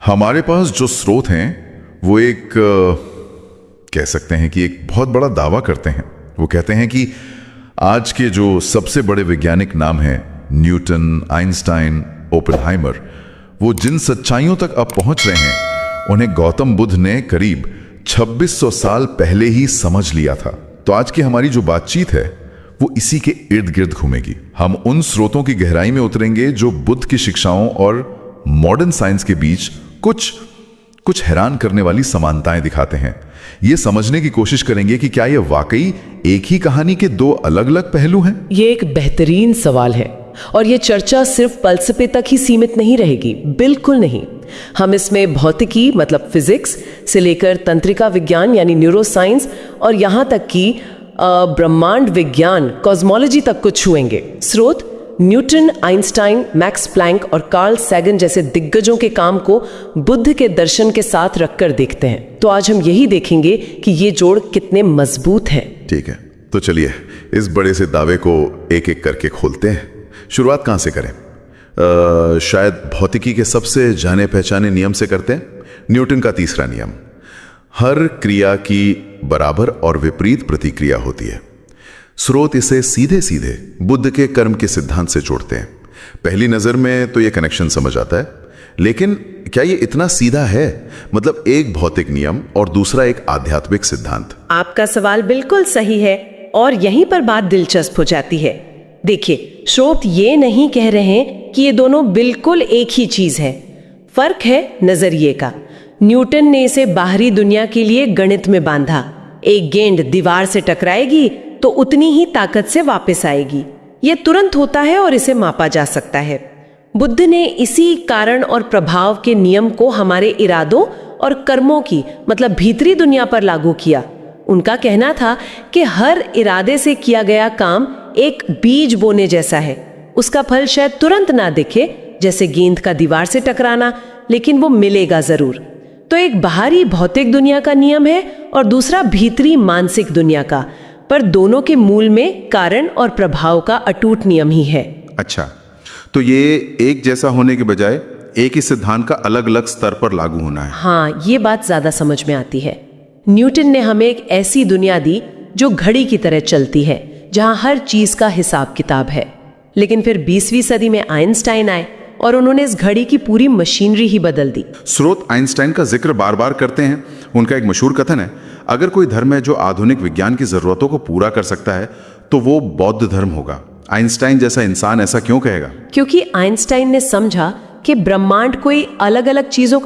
हमारे पास जो स्रोत हैं वो एक कह सकते हैं कि एक बहुत बड़ा दावा करते हैं। वो कहते हैं कि आज के जो सबसे बड़े वैज्ञानिक नाम हैं, न्यूटन, आइंस्टाइन, ओपेनहाइमर, वो जिन सच्चाइयों तक अब पहुंच रहे हैं उन्हें गौतम बुद्ध ने करीब 2600 साल पहले ही समझ लिया था। तो आज की हमारी जो बातचीत है वो इसी के इर्द गिर्द घूमेगी। हम उन स्रोतों की गहराई में उतरेंगे जो बुद्ध की शिक्षाओं और मॉडर्न साइंस के बीच कुछ हैरान करने वाली समानताएं दिखाते हैं। ये समझने की कोशिश करेंगे कि क्या यह वाकई एक ही कहानी के दो अलग अलग पहलू हैं। ये एक बेहतरीन सवाल है और ये चर्चा सिर्फ फलसफे तक ही सीमित नहीं रहेगी, बिल्कुल नहीं। हम इसमें भौतिकी मतलब फिजिक्स से लेकर तंत्रिका विज्ञान यानी न्यूरोसाइंस और यहाँ तक कि ब्रह्मांड विज्ञान कॉस्मोलॉजी तक को छुएंगे। स्रोत न्यूटन, आइंस्टाइन, मैक्स प्लैंक और कार्ल सैगन जैसे दिग्गजों के काम को बुद्ध के दर्शन के साथ रखकर देखते हैं। तो आज हम यही देखेंगे कि ये जोड़ कितने मजबूत है। ठीक है, तो चलिए इस बड़े से दावे को एक एक करके खोलते हैं। शुरुआत कहाँ से करें? शायद भौतिकी के सबसे जाने पहचाने नियम से करते हैं। न्यूटन का तीसरा नियम, हर क्रिया की बराबर और विपरीत प्रतिक्रिया होती है। स्रोत इसे सीधे सीधे बुद्ध के कर्म के सिद्धांत से जोड़ते हैं। पहली नजर में तो यह कनेक्शन समझ आता है, लेकिन क्या यह इतना सीधा है? मतलब एक भौतिक नियम और दूसरा एक आध्यात्मिक सिद्धांत। आपका सवाल बिल्कुल सही है और यहीं पर बात दिलचस्प हो जाती है। देखिए, स्रोत ये नहीं कह रहे हैं कि ये दोनों बिल्कुल एक ही चीज है। फर्क है नजरिए का। न्यूटन ने इसे बाहरी दुनिया के लिए गणित में बांधा। एक गेंद दीवार से टकराएगी तो उतनी ही ताकत से वापस आएगी। यह तुरंत होता है और इसे मापा जा सकता है। बुद्ध ने इसी कारण और प्रभाव के नियम को हमारे इरादों और कर्मों की मतलब भीतरी दुनिया पर लागू किया। उनका कहना था कि हर इरादे से किया गया काम एक बीज बोने जैसा है। उसका फल शायद तुरंत ना दिखे, जैसे गेंद का दीवार से टकराना, लेकिन वो मिलेगा जरूर। तो एक बाहरी भौतिक दुनिया का नियम है और दूसरा भीतरी मानसिक दुनिया का, पर दोनों के मूल में कारण और प्रभाव का अटूट नियम ही है। अच्छा, तो ये एक जैसा होने के बजाय एक ही सिद्धांत का अलग अलग स्तर पर लागू होना है। हाँ, ये बात ज्यादा समझ में आती है। न्यूटन ने हमें एक ऐसी दुनिया दी जो घड़ी की तरह चलती है, जहां हर चीज का हिसाब किताब है। लेकिन फिर 20वीं सदी में आइंस्टाइन आए और उन्होंने इस घड़ी की पूरी मशीनरी ही बदल दी। स्रोत आइंस्टाइन का जिक्र बार बार करते हैं। उनका एक मशहूर कथन है, अगर कोई धर्म है जो आधुनिक विज्ञान की जरूरतों को पूरा कर सकता है तो वो बौद्ध धर्म होगा। आइंस्टाइन जैसा इंसान ऐसा क्यों कहेगा? क्योंकि आइंस्टाइन ने समझा कि ब्रह्मांड कोई अलग अलग चीजों